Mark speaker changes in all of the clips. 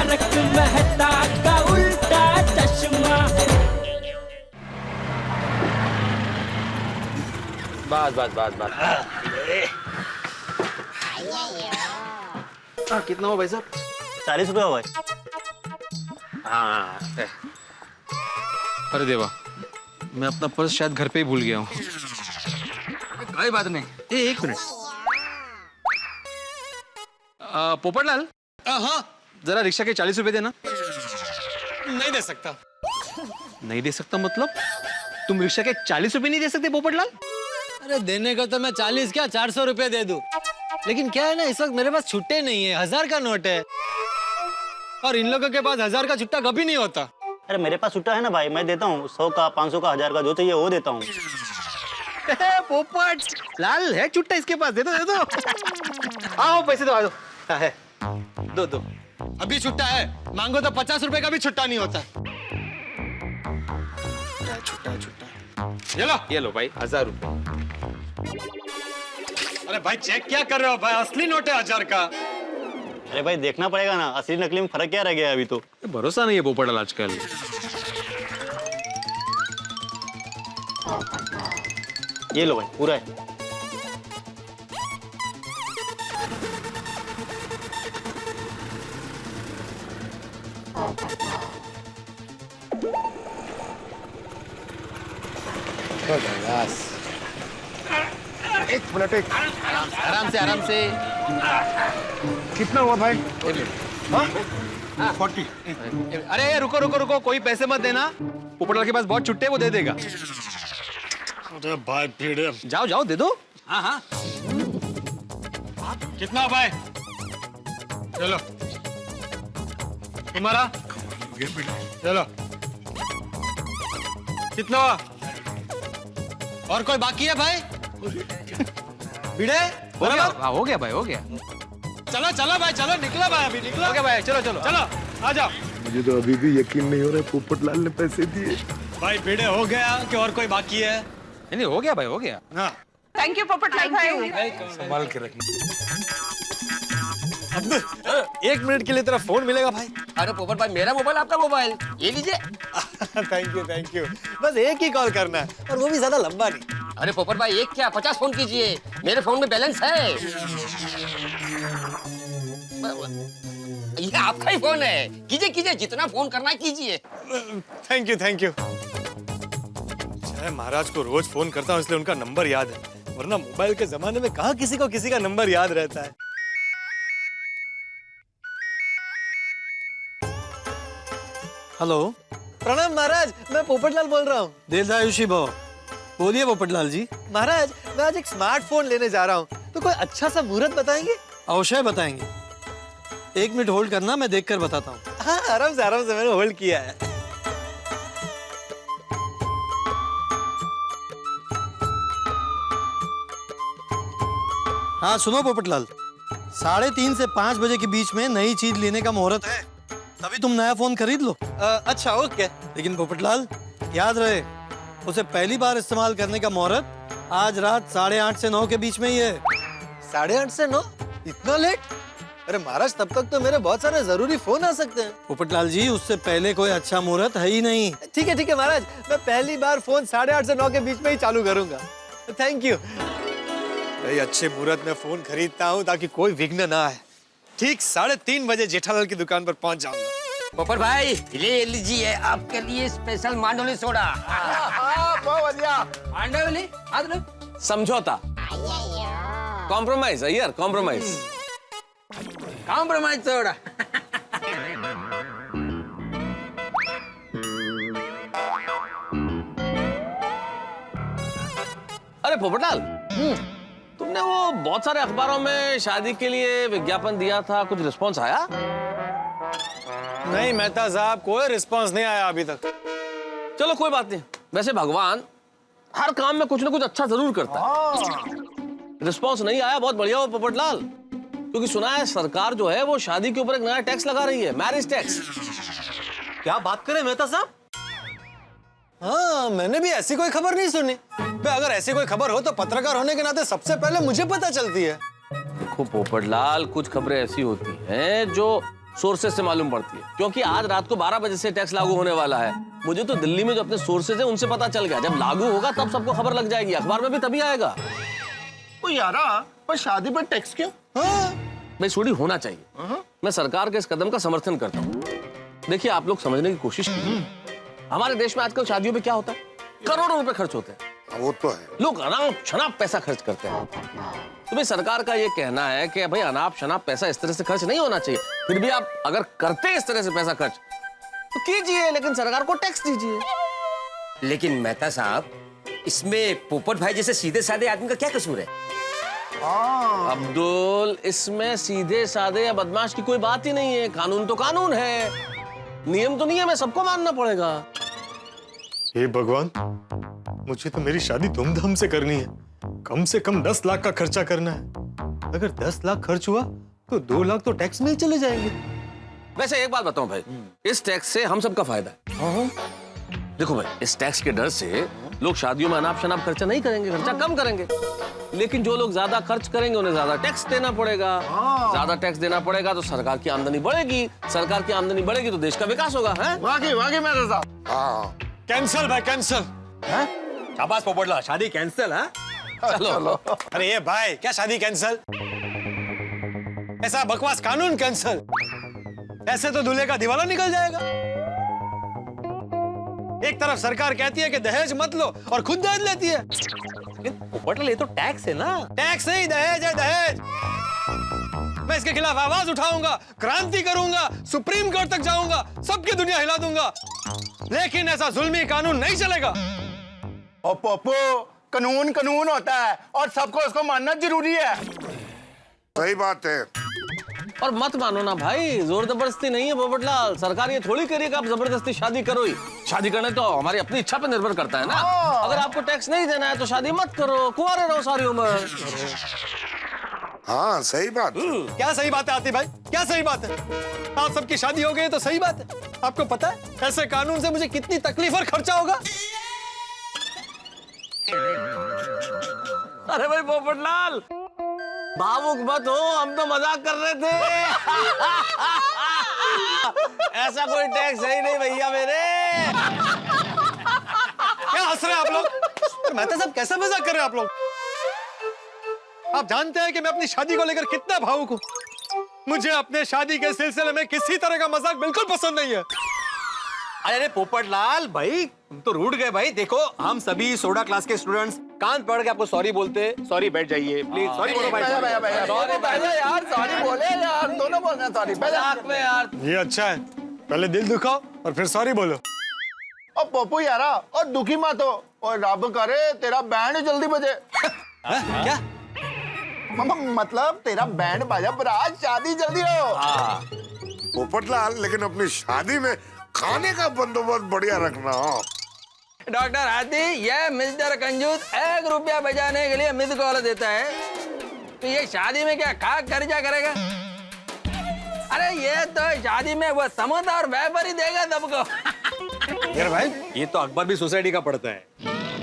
Speaker 1: तारक मेहता का उल्टा चश्मा।
Speaker 2: बस बस बस बस।
Speaker 3: कितना हुआ भाई साहब?
Speaker 4: 40 रुपये हुआ।
Speaker 2: हाँ
Speaker 3: अरे देवा, मैं अपना पर्स शायद घर पे ही भूल गया हूँ।
Speaker 2: कोई बात नहीं।
Speaker 3: एक मिनट। पोपटलाल,
Speaker 5: हाँ,
Speaker 3: जरा रिक्शा के 40 रुपए देना।
Speaker 5: नहीं दे सकता।
Speaker 3: नहीं दे सकता मतलब? तुम रिक्शा के 40 रुपए नहीं दे सकते पोपटलाल?
Speaker 5: अरे देने को तो मैं 40 क्या 400 रुपए दे दूं, लेकिन क्या है ना, इस वक्त मेरे पास छुट्टे नहीं है, 1000 का नोट है और इन लोगों के पास 1000 का छुट्टा कभी नहीं होता।
Speaker 4: अरे मेरे पास छुट्टा है ना भाई, मैं देता हूँ 100 का, 500 का, 1000 का, जो चाहिए वो देता हूँ।
Speaker 3: पोपट लाल है छुट्टा इसके पास, दे दो दे दो। आओ पैसे दो, आ दो। हाँ, है दो दो।
Speaker 5: अभी छुट्टा है, मांगो तो 50 रुपए का भी छुट्टा नहीं होता।
Speaker 3: छुट्टा है छुट्टा।
Speaker 5: ये लो
Speaker 3: भाई 1000 रुपए।
Speaker 5: अरे भाई चेक क्या कर रहे हो भाई, असली नोट है 1000 का।
Speaker 4: अरे भाई देखना पड़ेगा ना, असली नकली में फर्क क्या रह गया अभी तो।
Speaker 3: भरोसा नहीं है पोपटलाल आजकल।
Speaker 4: ये लो भाई, पूरा है।
Speaker 6: एक मिनट, एक
Speaker 3: आराम से आराम से।
Speaker 6: कितना हुआ भाई? 40।
Speaker 3: अरे रुको रुको रुको, कोई पैसे मत देना। पोपटलाल के पास बहुत छुट्टे हैं, वो दे देगा।
Speaker 5: अरे भाई भीड़,
Speaker 3: जाओ जाओ दे दो।
Speaker 5: हाँ हाँ। कितना भाई? चलो तुम्हारा, चलो कितना हुआ? और कोई बाकी है भाई? भिड़े
Speaker 3: हो गया, हाँ, हो गया भाई, हो गया।
Speaker 5: चलो चलो भाई, चलो निकलो भाई, अभी निकलो।
Speaker 3: हो गया भाई, चलो चलो
Speaker 5: चलो आ जाओ।
Speaker 6: मुझे तो अभी भी यकीन नहीं हो रहा है पोपटलाल ने पैसे दिए।
Speaker 5: भाई भिड़े हो गया कि और कोई बाकी है?
Speaker 3: नहीं हो गया भाई, हो गया।
Speaker 5: हाँ
Speaker 7: थैंक यू पोपटलाल भाई।
Speaker 6: संभाल के रखना।
Speaker 5: एक मिनट के लिए तेरा फोन मिलेगा भाई?
Speaker 2: अरे पोपट भाई, मेरा मोबाइल आपका मोबाइल, ये लीजिए।
Speaker 5: Thank you. बस एक ही कॉल करना है और वो भी ज्यादा लंबा नहीं।
Speaker 2: अरे पोपट भाई, एक क्या 50 फोन कीजिए, मेरे फोन में बैलेंस है। ये आपका ही फोन है, कीजिए कीजिए, जितना फोन करना है कीजिए।
Speaker 5: Thank you. महाराज को रोज फोन करता हूँ इसलिए उनका नंबर याद है, वरना मोबाइल के जमाने में कहाँ किसी को किसी का नंबर याद रहता है। हेलो, प्रणाम महाराज, मैं पोपटलाल बोल रहा हूँ।
Speaker 8: दीर्घायुषी भव। बोलिए पोपटलाल जी।
Speaker 5: महाराज मैं आज एक स्मार्टफोन लेने जा रहा हूँ, तो कोई अच्छा सा मुहूर्त बताएंगे?
Speaker 8: अवश्य बताएंगे। 1 मिनट होल्ड करना, मैं देखकर बताता हूँ।
Speaker 5: हाँ आराम से मैंने होल्ड किया है।
Speaker 8: हाँ सुनो पोपटलाल, 3:30 से 5 बजे के बीच में नई चीज लेने का मुहूर्त है, तभी तुम नया फोन खरीद लो।
Speaker 5: अच्छा ओके।
Speaker 8: लेकिन पोपटलाल याद रहे, उसे पहली बार इस्तेमाल करने का मुहूर्त आज रात 8:30 से 9 के बीच में ही है।
Speaker 5: 8:30 से 9? इतना लेट? अरे महाराज तब तक तो मेरे बहुत सारे जरूरी फोन आ सकते हैं।
Speaker 8: पोपटलाल जी, उससे पहले कोई अच्छा मुहूर्त है ही नहीं।
Speaker 5: ठीक है महाराज, मैं पहली बार फोन 8:30 से 9 के बीच में ही चालू करूंगा। थैंक यू भाई। अच्छे मुहूर्त में फोन खरीदता हूँ ताकि कोई विघ्न ना आए। ठीक 3:30 बजे जेठालाल की दुकान पर पहुंच जाऊंगा।
Speaker 2: पोपट भाई ले लीजिए, आपके लिए स्पेशल मांडोली सोडा।
Speaker 6: बहुत बढ़िया।
Speaker 2: मांडोली
Speaker 9: समझौता, कॉम्प्रोमाइज है यार, कॉम्प्रोमाइज
Speaker 2: सोडा।
Speaker 9: अरे पोपटलाल, तुमने वो बहुत सारे अखबारों में शादी के लिए विज्ञापन दिया था, कुछ रिस्पॉन्स आया?
Speaker 5: नहीं मेहता साहब, कोई रिस्पांस नहीं आया अभी तक।
Speaker 9: चलो कोई बात नहीं, वैसे भगवान हर काम में कुछ ना कुछ अच्छा जरूर करता है। रिस्पॉन्स नहीं आया, बहुत बढ़िया हो पोपटलाल, क्योंकि सुना है सरकार जो है वो शादी के ऊपर एक नया टैक्स लगा रही है, मैरिज टैक्स।
Speaker 5: क्या बात करें मेहता साहब? हाँ मैंने भी ऐसी कोई खबर नहीं सुनी। अगर ऐसी कोई खबर हो तो पत्रकार होने के नाते सबसे पहले मुझे पता चलती है।
Speaker 9: देखो पोपटलाल, कुछ खबरें ऐसी होती हैं जो सोर्सेज से मालूम पड़ती है, क्योंकि आज रात को 12 बजे से टैक्स लागू होने वाला है। मुझे तो दिल्ली में जो अपने सोर्सेज है उनसे पता चल गया, जब लागू होगा तब सबको खबर लग जाएगी, अखबार में भी तभी आएगा।
Speaker 7: ओ यारा, पर शादी पर टैक्स क्यों?
Speaker 9: भाई थोड़ी होना चाहिए। मैं सरकार के इस कदम का समर्थन करता हूँ। देखिए, आप लोग समझने की कोशिश कीजिए, हमारे देश में आजकल शादियों पे क्या होता है, करोड़ों रुपए खर्च होते हैं।
Speaker 6: वो तो है।
Speaker 9: लोग अनाप शनाप पैसा खर्च करते हैं। तो भाई सरकार का ये कहना है कि भाई अनाप शनाप पैसा इस तरह से खर्च नहीं होना चाहिए। फिर भी आप अगर करते इस तरह से पैसा खर्च तो कीजिए, लेकिन सरकार को टैक्स दीजिए।
Speaker 2: लेकिन मेहता साहब, इसमें पोपट भाई जैसे सीधे साधे आदमी का क्या कसूर है?
Speaker 9: अब्दुल, इसमें सीधे साधे या बदमाश की कोई बात ही नहीं है। कानून तो कानून है, नियम तो नियम है, सबको मानना पड़ेगा।
Speaker 5: हे भगवान, मुझे तो मेरी शादी धूमधाम से करनी है, कम से कम 10 लाख का खर्चा करना है। अगर 10 लाख खर्च हुआ तो 2 लाख तो टैक्स में ही चले जाएंगे।
Speaker 9: वैसे एक बात बताऊं भाई, इस टैक्स से हम सबका फायदा है। देखो भाई, इस टैक्स के डर से लोग शादियों में अनाप शनाप खर्चा नहीं करेंगे, खर्चा कम करेंगे। लेकिन जो लोग ज्यादा खर्च करेंगे उन्हें ज्यादा टैक्स देना पड़ेगा। ज्यादा टैक्स देना पड़ेगा तो सरकार की आमदनी बढ़ेगी, सरकार की आमदनी बढ़ेगी तो देश का विकास होगा।
Speaker 7: वाकई वाकई मेहता साहब।
Speaker 6: हाँ,
Speaker 5: कैंसल भाई, कैंसल।
Speaker 3: शाबाश पोपटलाल, शादी कैंसिल है।
Speaker 9: चलो।
Speaker 5: अरे ये भाई, क्या शादी कैंसल? ऐसा बकवास कानून कैंसल। ऐसे तो दूल्हे का दिवाला निकल जाएगा। एक तरफ सरकार कहती है कि दहेज मत लो और खुद दहेज लेती है।
Speaker 3: पोपटलाल, ये तो टैक्स है ना।
Speaker 5: टैक्स नहीं, दहेज है, दहेज। मैं इसके खिलाफ आवाज उठाऊंगा, क्रांति करूंगा, सुप्रीम कोर्ट तक जाऊंगा, सबकी दुनिया हिला दूंगा, लेकिन ऐसा जुल्मी कानून नहीं चलेगा।
Speaker 7: ओ पप्पू, कानून कानून होता है और सबको उसको मानना जरूरी है।
Speaker 6: सही बात है।
Speaker 9: और मत मानो ना भाई, जोर जबरदस्ती नहीं है पोपटलाल। सरकार ये थोड़ी करेगी आप जबरदस्ती शादी करो ही। शादी करने तो हमारी अपनी इच्छा पे निर्भर करता है ना। अगर आपको टैक्स नहीं देना है तो शादी मत करो, कुंवारे रहो सारी उम्र।
Speaker 6: हाँ, सही बात है।
Speaker 5: क्या सही बात है आती भाई, क्या सही बात है? आप सबकी शादी हो गई तो सही बात है। आपको पता है ऐसे कानून से मुझे कितनी तकलीफ और खर्चा होगा?
Speaker 9: अरे भाई पोपटलाल, भावुक मत हो, हम तो मजाक कर रहे थे। ऐसा कोई टैक्स है ही नहीं भैया मेरे।
Speaker 5: क्या हंस रहे हैं आप लोग? मेहता साहब, कैसा मजाक कर रहे हैं आप लोग? आप जानते हैं कि मैं अपनी शादी को लेकर कितना भावुक हूँ। मुझे अपने शादी के सिलसिले में किसी तरह का मजाक बिल्कुल पसंद नहीं है।
Speaker 3: अरे पोपटलाल भाई, तुम तो रूठ गए भाई। देखो, हम सभी सोडा क्लास के स्टूडेंट्स कान पकड़ के आपको सॉरी बोलते। सॉरी, बैठ जाइए प्लीज। सॉरी बोलो भाई।
Speaker 7: भैया यार, सॉरी बोले यार, दोनों बोलना सॉरी।
Speaker 9: मजाक में यार।
Speaker 5: ये अच्छा है, पहले दिल दुखाओ और फिर सॉरी बोलो।
Speaker 7: और पप्पू यारा, और दुखी मत हो, और रब करे तेरा बैंड जल्दी बजे।
Speaker 5: क्या?
Speaker 7: मतलब तेरा बैंड बाजा बरात, शादी जल्दी हो।
Speaker 6: पोपटलाल, लेकिन अपनी शादी में खाने का बंदोबस्त बढ़िया रखना।
Speaker 1: डॉक्टर हाथी, यह मिस्टर कंजूस 1 रुपया बचाने के लिए मिस कॉल देता है, तो ये शादी में क्या खाक खर्चा करेगा? अरे ये तो शादी में वो समोसा और वेफर ही देगा सबको।
Speaker 5: यार भाई,
Speaker 3: ये तो अकबर भी सोसाइटी का पड़ता है।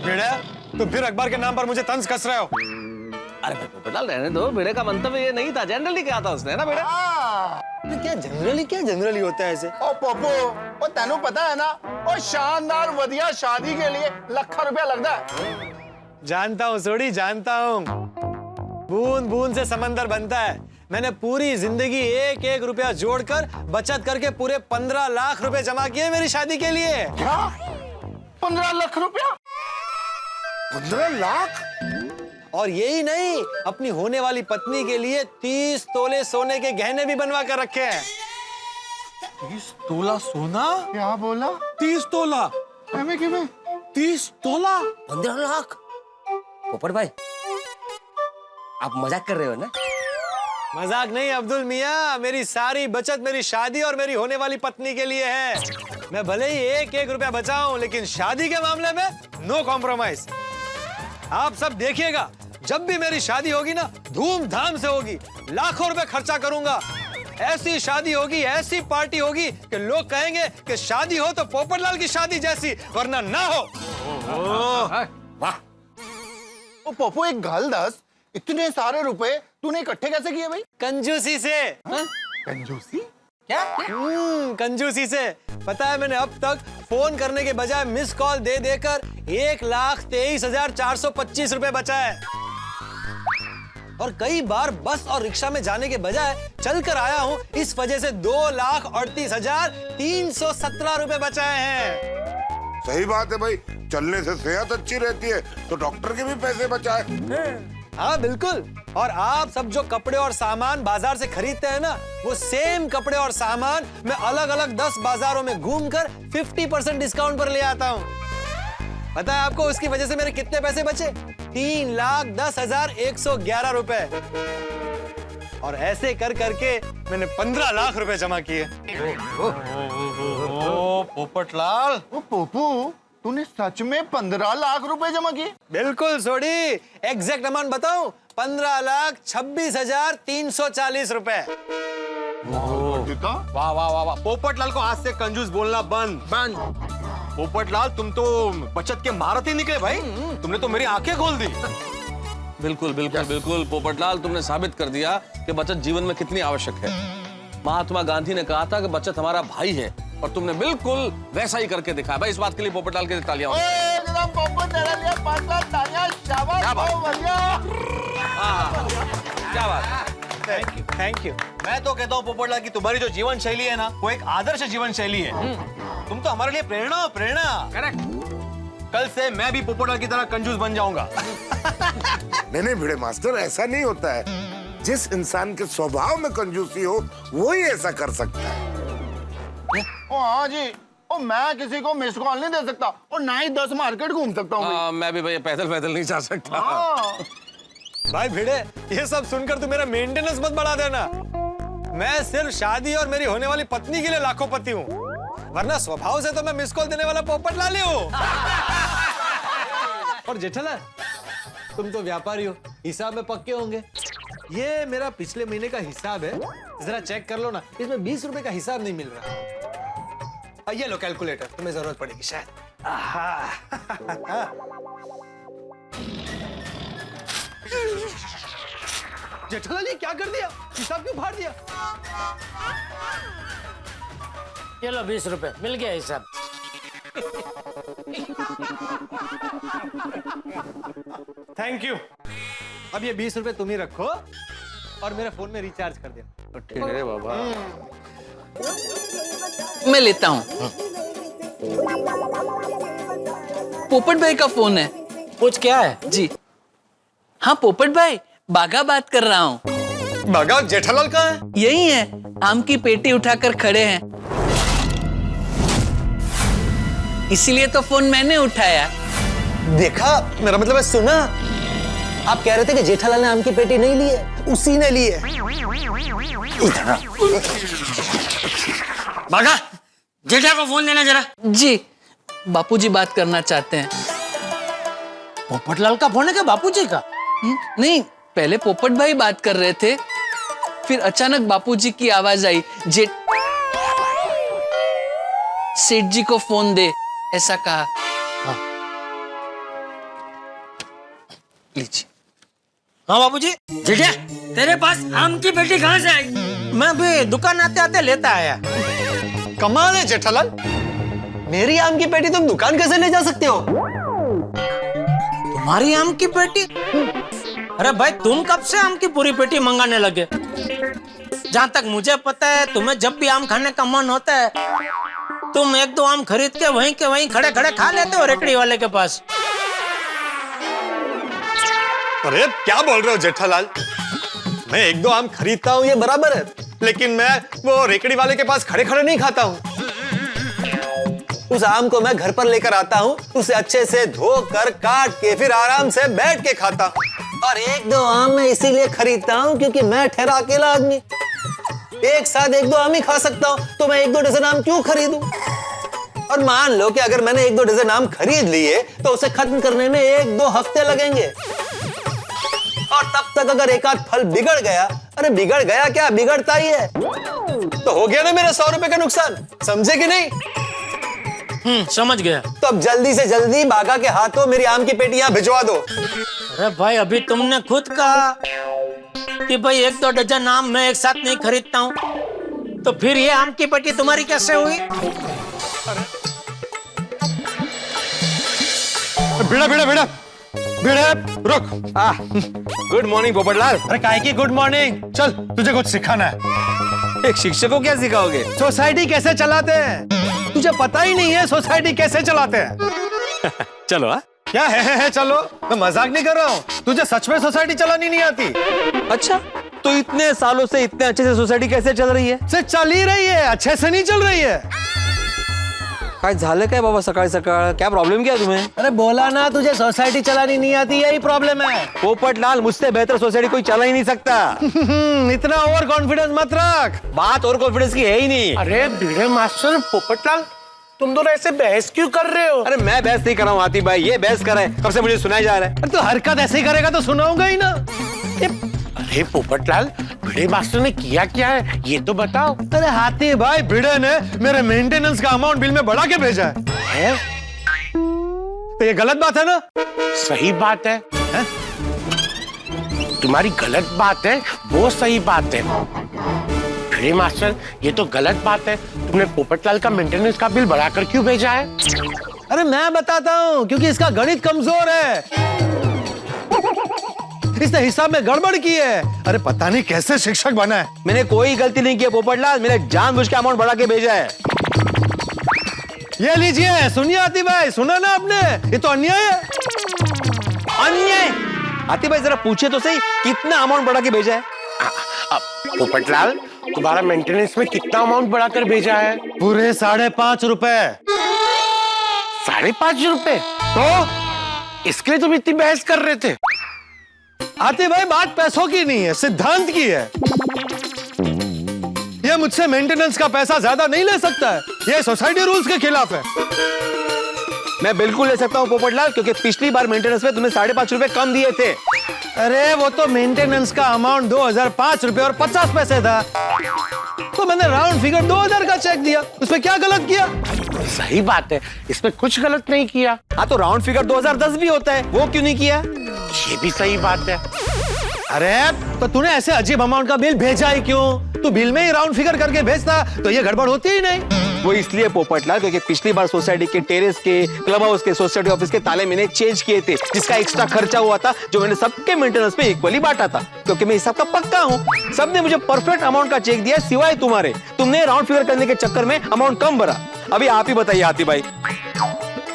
Speaker 5: बेड़ा, तुम फिर अखबार के नाम पर मुझे तंज कस रहे हो।
Speaker 9: अरे भाई पोपटलाल, रहने दो। बेड़े का मंतव्य ये नहीं था, जनरली क्या था उसने, ना बेड़ा?
Speaker 5: क्या जनरली होता है ऐसे?
Speaker 7: ओ पप्पू, ओ तेनू पता है ना, ओ शानदार वधिया शादी के लिए लाखों रुपया लगता है।
Speaker 5: जानता हूँ सोडी, जानता हूँ। बूंद बूंद से समंदर बनता है। मैंने पूरी जिंदगी 1-1 रुपया जोड़कर बचत करके पूरे 15 लाख रुपए जमा किए मेरी शादी के लिए।
Speaker 7: क्या? 15 लाख रुपया?
Speaker 6: 15 लाख?
Speaker 5: और यही नहीं, अपनी होने वाली पत्नी के लिए 30 तोले सोने के गहने भी बनवा कर रखे हैं।
Speaker 3: 30 तोला सोना?
Speaker 7: क्या बोला?
Speaker 3: 30 तोला?
Speaker 7: 30 तोला?
Speaker 2: 15 लाख? पोपट भाई, आप मजाक कर रहे हो ना?
Speaker 5: मजाक नहीं अब्दुल मियाँ, मेरी सारी बचत मेरी शादी और मेरी होने वाली पत्नी के लिए है। मैं भले ही 1-1 रुपया बचाऊं, लेकिन शादी के मामले में नो कॉम्प्रोमाइज। आप सब देखिएगा, जब भी मेरी शादी होगी ना, धूमधाम से होगी, लाखों रुपए खर्चा करूंगा। ऐसी शादी होगी, ऐसी पार्टी होगी कि लोग कहेंगे कि शादी हो तो पोपटलाल की शादी जैसी, वरना ना हो।
Speaker 2: वाह,
Speaker 7: ओ पप्पू, एक गल दस, इतने सारे रुपए तूने इकट्ठे कैसे किए भाई?
Speaker 5: कंजूसी से।
Speaker 7: कंजूसी?
Speaker 1: क्या
Speaker 5: कंजूसी से। पता है मैंने अब तक फोन करने के बजाय मिस कॉल दे देकर 1,23,425 रुपए बचाए और कई बार बस और रिक्शा में जाने के बजाय चलकर आया हूं, इस वजह से 2,38,317 रुपए बचाए हैं।
Speaker 6: सही बात है भाई, चलने से सेहत अच्छी रहती है तो डॉक्टर के भी पैसे बचाए।
Speaker 5: हाँ बिल्कुल। और आप सब जो कपड़े और सामान बाजार से खरीदते हैं ना, वो सेम कपड़े और सामान मैं अलग अलग 10 बाजारों में घूमकर 50% डिस्काउंट पर ले आता हूँ। पता है आपको उसकी वजह से मेरे कितने पैसे बचे? 3,10,111 रुपए। और ऐसे कर करके मैंने 15 लाख रुपए जमा किए।
Speaker 3: ओ पोपटलाल,
Speaker 7: ओ पोपू, तूने सच में 15 लाख रुपए जमा किए?
Speaker 5: बिल्कुल सोडी, एग्जैक्ट अमाउंट बताऊं? 15,26,340 रुपए।
Speaker 3: वाह वाह वाह वाह। पोपटलाल को आज से कंजूस बोलना बंद। पोपटलाल, तुम तो बचत के महारथी निकले भाई। तुमने तो मेरी आंखें खोल दी।
Speaker 9: बिल्कुल बिल्कुल बिल्कुल पोपटलाल, तुमने साबित कर दिया कि बचत जीवन में कितनी आवश्यक है। महात्मा गांधी ने कहा था कि बचत हमारा भाई है, और तुमने बिल्कुल वैसा ही करके दिखाया भाई। इस बात के लिए पोपटलाल के तालियां हो।
Speaker 7: एकदम पोपट तेरे लिए 5 लाख तालियां, शाबाश, बहुत बढ़िया।
Speaker 9: क्या बात।
Speaker 5: Thank you.
Speaker 3: मैं तो कहता हूँ पोपटलाल की तुम्हारी जो जीवन शैली है ना, वो एक आदर्श जीवन शैली है। तुम तो हमारे लिए प्रेरणा हो, प्रेरणा।
Speaker 1: करेक्ट।
Speaker 3: कल से मैं भी पोपटलाल की तरह कंजूस बन जाऊंगा।
Speaker 6: नहीं भिड़े मास्टर, ऐसा नहीं होता है। जिस इंसान के स्वभाव में कंजूसी हो वो ही ऐसा कर सकता है।
Speaker 7: ओ हाँ जी, ओ मैं किसी को मिस कॉल नहीं दे सकता और ना ही 10 मार्केट घूम सकता हूँ।
Speaker 9: मैं भी भैया पैदल पैदल नहीं जा सकता।
Speaker 5: भाई भिड़े, ये सब सुनकर तू मेरा मेंटेनेंस मत बढ़ा देना। मैं सिर्फ शादी और मेरी होने वाली पत्नी के लिए लाखोंपति हूँ, वरना स्वभाव से तो मैं मिस कॉल देने वाला पोपटलाल ही हूँ। और जेठालाल, तुम तो व्यापारी हो, हिसाब में पक्के होंगे। ये मेरा पिछले महीने का हिसाब है, जरा चेक कर लो ना। इसमें 20 रुपए का हिसाब नहीं मिल रहा। ये लो कैलकुलेटर, तुम्हें जरूरत पड़ेगी शायद। जेठालाल, ये क्या कर दिया? हिसाब क्यों फाड़ दिया?
Speaker 10: ये लो 20 रुपए, मिल गया हिसाब।
Speaker 5: Thank you. अब ये 20 रुपए तुम ही रखो और मेरे फोन में रिचार्ज कर देना।
Speaker 9: ठीक है बाबा।
Speaker 1: मैं लेता हूँ। पोपट भाई का फोन है।
Speaker 10: कुछ क्या है?
Speaker 1: जी हाँ पोपट भाई, बागा बात कर रहा हूँ।
Speaker 5: बागा, जेठालाल कहाँ है?
Speaker 1: यही है, आम की पेटी उठाकर खड़े हैं। इसीलिए तो फोन मैंने उठाया।
Speaker 5: देखा, मेरा मतलब है सुना। आप कह रहे थे कि जेठालाल ने आम की पेटी नहीं ली है, उसी ने ली है।
Speaker 10: बागा, जेठा को फोन देना जरा।
Speaker 1: जी, बापूजी बात करना चाहते हैं।
Speaker 10: पोपटलाल का फोन है क्या बापूजी का?
Speaker 1: नहीं, पहले पोपट भाई बात कर रहे थे, फिर अचानक बापूजी की आवाज आई, सेठ जी को फोन दे, ऐसा कहा। लीजिए।
Speaker 10: हाँ बापूजी। जेठा, तेरे पास आम की पेटी कहाँ से आई? मैं भी दुकान आते आते लेता आया।
Speaker 5: कमाल है जेठालाल, मेरी आम की पेटी तुम दुकान कैसे ले जा सकते हो?
Speaker 10: तुम्हारी आम की पेटी? अरे भाई, तुम कब से आम की पूरी पेटी मंगाने लगे? जहाँ तक मुझे पता है, तुम्हें जब भी आम खाने का मन होता है, तुम 1-2 आम खरीद के वहीं खड़े खड़े खा लेते हो रेकड़ी वाले के पास।
Speaker 5: अरे क्या बोल रहे हो जेठालाल? मैं 1-2 आम खरीदता हूँ ये बराबर है, लेकिन मैं वो रेकड़ी वाले के पास खड़े खड़े नहीं खाता हूँ। उस आम को मैं घर पर लेकर आता हूँ, उसे अच्छे से धोकर काट के फिर आराम से बैठ के खाता हूँ। और 1-2 आम मैं इसीलिए खरीदता हूँ क्योंकि मैं ठहरा अकेला आदमी एक साथ 1-2 आम ही खा सकता हूँ, तो मैं 1-2 डजन आम क्यों खरीदूं? और मान लो कि अगर मैंने 1-2 डजन आम खरीद लिए तो उसे खत्म करने में 1-2 हफ्ते लगेंगे। और तब तक अगर एक आध फल बिगड़ गया, अरे बिगड़ गया क्या, बिगड़ता ही है, तो हो गया ना मेरा 100 रुपए का नुकसान। समझे कि नहीं?
Speaker 10: समझ गया।
Speaker 5: तो अब जल्दी से जल्दी बागा के हाथों मेरी आम की पेटी यहाँ भिजवा दो।
Speaker 10: अरे भाई, अभी तुमने खुद कहा कि भाई 1-2 डजन आम मैं एक साथ नहीं खरीदता हूँ। तो फिर ये आम की पेटी तुम्हारी कैसे हुई?
Speaker 5: भिड़ा भिड़ा भिड़ा भिड़ा, रुक।
Speaker 3: Good morning Popatlal.
Speaker 5: अरे काहे की गुड मॉर्निंग, चल तुझे कुछ सिखाना है।
Speaker 3: एक शिक्षक को क्या सिखाओगे?
Speaker 5: सोसाइटी कैसे चलाते हैं, तुझे पता ही नहीं है सोसाइटी कैसे चलाते हैं।
Speaker 3: चलो। हाँ,
Speaker 5: क्या है चलो, मैं मजाक नहीं कर रहा हूँ, तुझे सच में सोसाइटी चलानी नहीं आती।
Speaker 3: अच्छा, तो इतने सालों से इतने अच्छे से सोसाइटी कैसे चल रही है?
Speaker 5: से चल ही रही है, अच्छे से नहीं चल रही है।
Speaker 3: काय झालं काय बाबा सकाळ सकाळ? क्या प्रॉब्लम क्या तुम्हें?
Speaker 5: अरे बोला ना तुझे सोसाइटी चलानी नहीं आती, यही प्रॉब्लम है।
Speaker 3: पोपटलाल, मुझसे बेहतर सोसाइटी कोई चला ही नहीं सकता।
Speaker 5: इतना ओवर कॉन्फिडेंस मत रख।
Speaker 3: बात और कॉन्फिडेंस की है ही नहीं।
Speaker 11: अरे भिड़े मास्टर, पोपटलाल तुम दोनों ऐसे बहस क्यों कर रहे हो?
Speaker 3: अरे मैं बहस नहीं कर रहा हूँ आतिफ भाई, ये बहस कर रहे हैं, कब से मुझे सुनाया जा रहा है।
Speaker 5: अरे तो हरकत ऐसे ही करेगा तो सुनाऊंगा ही ना।
Speaker 11: अरे पोपटलाल, भिड़े मास्टर ने किया क्या है ये तो बताओ।
Speaker 5: अरे हाथी भाई, भिड़े ने मेरे मेंटेनेंस का अमाउंट बिल में बढ़ा के भेजा है। तो ये गलत बात है ना?
Speaker 11: सही बात है, तुम्हारी गलत बात है वो सही बात है। भिड़े मास्टर, ये तो गलत बात है, तुमने पोपटलाल का मेंटेनेंस का बिल बढ़ाकर क्यों भेजा है?
Speaker 5: अरे मैं बताता हूँ, क्योंकि इसका गणित कमजोर है, इसने हिसाब में गड़बड़ की है। अरे पता नहीं कैसे शिक्षक बना है।
Speaker 3: मैंने कोई गलती नहीं की पोपटलाल, मैंने जानबूझ के अमाउंट बढ़ा के भेजा है।
Speaker 5: ये लीजिए, सुनिए आतिफ भाई, सुना ना आपने, ये तो अन्याय है।
Speaker 3: अन्याय? आतिफ भाई जरा पूछे तो सही, कितना अमाउंट बढ़ा के भेजा है?
Speaker 11: पोपटलाल, तुम्हारा मेंटेनेंस में कितना अमाउंट बढ़ाकर भेजा है?
Speaker 5: पूरे 5.5 रुपए।
Speaker 11: 5.5 रुपए? तो इसके लिए तुम इतनी बहस कर रहे थे?
Speaker 5: आतिफ भाई, बात पैसों की नहीं है, सिद्धांत की है। ये मुझसे मेंटेनेंस का पैसा ज्यादा नहीं ले सकता है, ये सोसाइटी रूल्स के खिलाफ है।
Speaker 3: मैं बिल्कुल ले सकता हूँ पोपटलाल, क्योंकि पिछली बार मेंटेनेंस में तुम्हें 5.5 रुपए कम दिए थे।
Speaker 5: अरे वो तो मेंटेनेंस का अमाउंट 2005 रुपए और 50 पैसे था, तो मैंने राउंड फिगर 2000 का चेक दिया, उसमें क्या गलत किया?
Speaker 11: सही बात है, इसमें कुछ गलत नहीं किया।
Speaker 3: हाँ, तो राउंड फिगर 2010 भी होता है, वो क्यों नहीं किया?
Speaker 11: ये भी सही बात है।
Speaker 5: अरे तो तूने ऐसे अजीब अमाउंट का बिल भेजा ही क्यों? तू बिल में ही राउंड फिगर करके भेजता तो ये गड़बड़ होती ही नहीं।
Speaker 3: वो इसलिए पोपटलाल, क्योंकि पिछली बार सोसाइटी के टेरेस के, क्लब हाउस के, सोसाइटी ऑफिस के ताले मैंने चेंज किए थे, जिसका एक्स्ट्रा खर्चा हुआ था, जो मैंने सबके मेंटेनेंस में इक्वली बांटा था, क्योंकि मैं हिसाब का पक्का हूँ। सबने मुझे परफेक्ट अमाउंट का चेक दिया, सिवाय तुम्हारे। तुमने राउंड फिगर करने के चक्कर में अमाउंट कम भरा। अभी आप ही बताइए आतिफ भाई,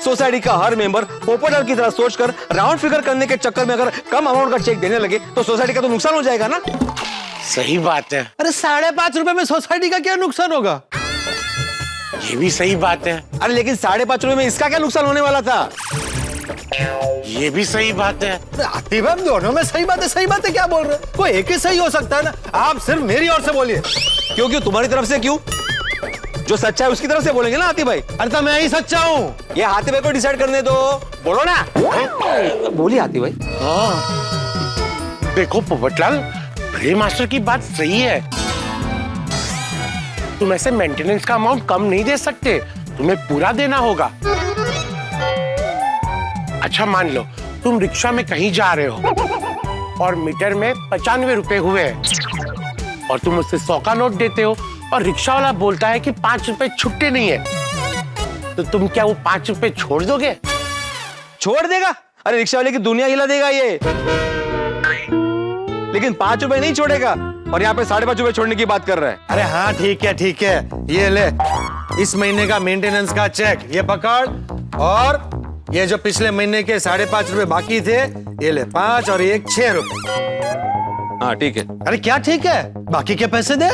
Speaker 3: सोसाइटी का हर मेंबर पोपटलाल की तरह सोचकर राउंड फिगर करने के चक्कर में अगर कम अमाउंट का चेक देने लगे तो सोसाइटी का तो नुकसान हो जाएगा ना?
Speaker 11: सही बात है।
Speaker 5: अरे 5.5 रुपए में सोसाइटी का क्या नुकसान होगा?
Speaker 11: ये भी सही बात है।
Speaker 3: अरे लेकिन 5.5 रुपए में इसका क्या नुकसान होने वाला था?
Speaker 11: ये भी सही बात है।
Speaker 5: आतिफ भाई, दोनों में सही बात है क्या बोल रहे हैं? कोई एक ही सही हो सकता है ना, आप सिर्फ मेरी ओर से बोलिए।
Speaker 3: क्यों तुम्हारी तरफ से क्यों? जो सच्चा है उसकी तरफ से बोलेंगे ना आतिफ भाई।
Speaker 5: अरे तो मैं ही सच्चा हूँ।
Speaker 3: ये आतिफ भाई को डिसाइड करने दो, बोलो ना। बोलिए आतिफ भाई।
Speaker 11: हाँ, देखो पोपटलाल, भिड़े मास्टर की बात सही है। तुम ऐसे मेंटेनेंस का अमाउंट कम नहीं दे सकते, तुम्हें पूरा देना होगा। अच्छा मान लो तुम रिक्शा में कहीं जा रहे हो और मीटर में 95 रुपए हुए हैं और तुम उससे 100 का नोट देते हो और रिक्शा वाला बोलता है कि 5 रुपए छुट्टे नहीं है, तो तुम क्या वो 5 रुपए छोड़ दोगे?
Speaker 3: छोड़ देगा? अरे रिक्शा वाले की दुनिया हिला देगा ये, लेकिन 5 रुपए नहीं छोड़ेगा। और यहाँ पे 5.5 रुपए छोड़ने की बात कर रहा है।
Speaker 5: अरे हाँ ठीक है, ये ले, इस महीने का मेंटेनेंस का चेक ये पकड़, और ये जो पिछले महीने के 5.5 रुपए बाकी थे ये ले 5 और 1 6 रुपए।
Speaker 3: हाँ ठीक है।
Speaker 5: अरे क्या ठीक है, बाकी के पैसे दे।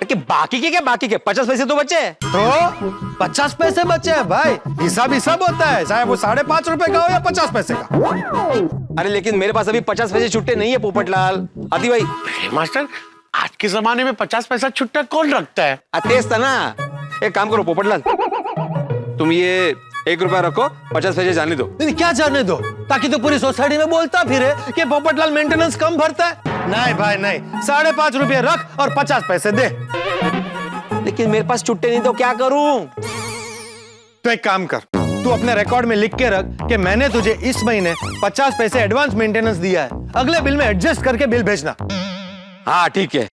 Speaker 3: कि बाकी के 50 पैसे तो बचे।
Speaker 5: तो 50 पैसे बचे हैं भाई, हिसाब होता है, चाहे वो 5.5 रुपए का हो या 50 पैसे का।
Speaker 3: अरे लेकिन मेरे पास अभी 50 पैसे छुट्टे नहीं है पोपटलाल। आतिफ भाई।
Speaker 11: मास्टर, आज के जमाने में 50 पैसा छुट्टा कौन रखता है?
Speaker 3: तेज था ना। एक काम करो पोपटलाल, तुम ये 1 रुपया रखो, 50 पैसे जाने दो।
Speaker 5: नहीं क्या जाने दो, ताकि तो पूरी सोसाइटी में बोलता फिरे कि पोपटलाल मेंटेनेंस कम भरता है। नहीं भाई नहीं, 5.5 रुपए रख और 50 पैसे दे।
Speaker 3: लेकिन मेरे पास छुट्टे नहीं तो क्या करूं?
Speaker 5: तो एक काम कर, तू अपने रिकॉर्ड में लिख के रख कि मैंने तुझे इस महीने 50 पैसे एडवांस मेंटेनेंस दिया है, अगले बिल में एडजस्ट करके बिल भेजना।
Speaker 3: हाँ ठीक है।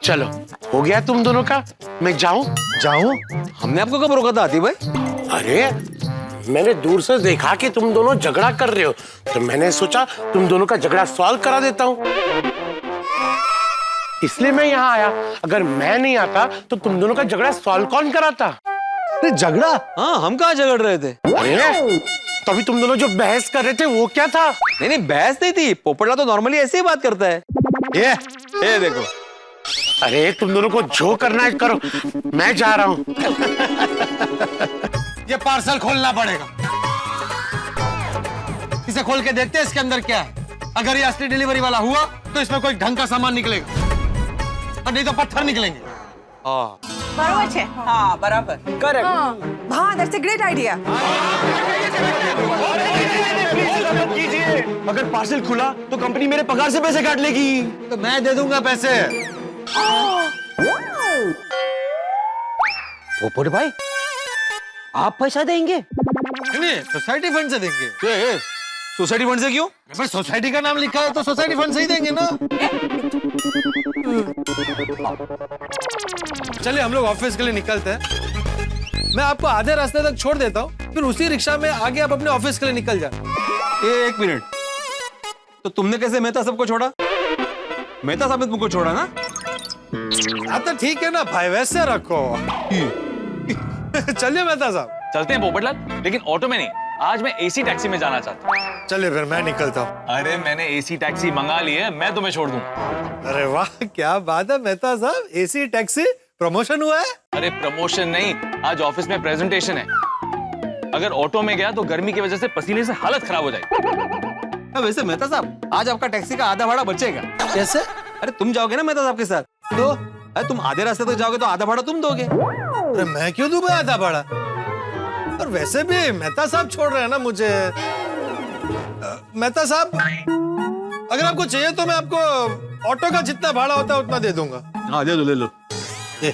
Speaker 11: चलो हो गया तुम दोनों का। मैं जाऊं?
Speaker 3: जाऊं? हमने आपको कब रोका था आती भाई?
Speaker 11: अरे मैंने दूर से देखा कि तुम दोनों झगड़ा कर रहे हो, तो मैंने सोचा तुम दोनों का झगड़ा सॉल्व करा देता हूं, इसलिए मैं यहाँ आया। अगर मैं नहीं आता तो तुम दोनों का झगड़ा सॉल्व कौन कराता?
Speaker 3: अरे झगड़ा? हाँ, हम कहाँ झगड़ रहे थे?
Speaker 11: अरे तभी तुम दोनों जो बहस कर रहे थे वो क्या था?
Speaker 3: नहीं, बहस नहीं थी। पोपटलाल तो नॉर्मली ऐसे ही बात करता है। ये देखो।
Speaker 11: अरे तुम दोनों को जो करना है करो, मैं जा रहा हूं।
Speaker 5: ये पार्सल खोलना पड़ेगा। इसे खोल के देखते हैं इसके अंदर क्या है। अगर ये असली डिलीवरी वाला हुआ तो इसमें कोई ढंग का सामान निकलेगा, और नहीं तो पत्थर निकलेंगे।
Speaker 12: बरोबर છે હા બરાબર કરેક્ટ હા दैट्स अ ग्रेट आइडिया
Speaker 5: अगर पार्सल खुला तो कंपनी मेरे पगार से पैसे काट लेगी। तो मैं दे दूंगा पैसे।
Speaker 3: पोपट भाई, आप पैसा देंगे?
Speaker 5: नहीं, सोसाइटी फंड से देंगे।
Speaker 3: सोसाइटी फंड से क्यों?
Speaker 5: पर सोसाइटी का नाम लिखा है तो सोसाइटी फंड से ही देंगे ना। चलिए हम लोग ऑफिस के लिए निकलते हैं। मैं आपको आधे रास्ते तक छोड़ देता हूँ, फिर उसी रिक्शा में आगे आप अपने ऑफिस के लिए निकल जाए।
Speaker 3: एक मिनट, तो तुमने कैसे मेहता साहब को छोड़ा? मेहता साहब ने तुमको छोड़ा ना?
Speaker 5: हाँ तो ठीक है ना भाई, वैसे रखो। चलिए मेहता साहब।
Speaker 13: चलते हैं पोपटलाल, लेकिन ऑटो में नहीं। आज मैं एसी टैक्सी में जाना चाहता हूँ।
Speaker 5: चलिए फिर मैं निकलता हूँ।
Speaker 13: अरे मैंने एसी टैक्सी मंगा ली है, मैं तुम्हें छोड़ दूँ।
Speaker 5: अरे वाह, क्या बात है मेहता साहब, एसी टैक्सी प्रमोशन हुआ है?
Speaker 13: अरे प्रमोशन नहीं, आज ऑफिस में प्रेजेंटेशन है। अगर ऑटो में गया तो गर्मी की वजह से पसीने से हालत खराब हो जाएगी।
Speaker 3: वैसे मेहता साहब, आज आपका टैक्सी का आधा भाड़ा बचेगा।
Speaker 5: कैसे?
Speaker 3: अरे तुम जाओगे ना मेहता साहब के साथ, तो अरे तुम आधे रास्ते तक जाओगे तो आधा भाड़ा तुम दोगे।
Speaker 5: अरे मैं क्यों दूं आधा भाड़ा? और वैसे भी मेहता साहब छोड़ रहे हैं ना मुझे। मेहता साहब, अगर आपको चाहिए तो मैं आपको ऑटो का जितना भाड़ा होता है उतना दे दूंगा।
Speaker 3: हाँ दे दो, ले लो।
Speaker 5: ये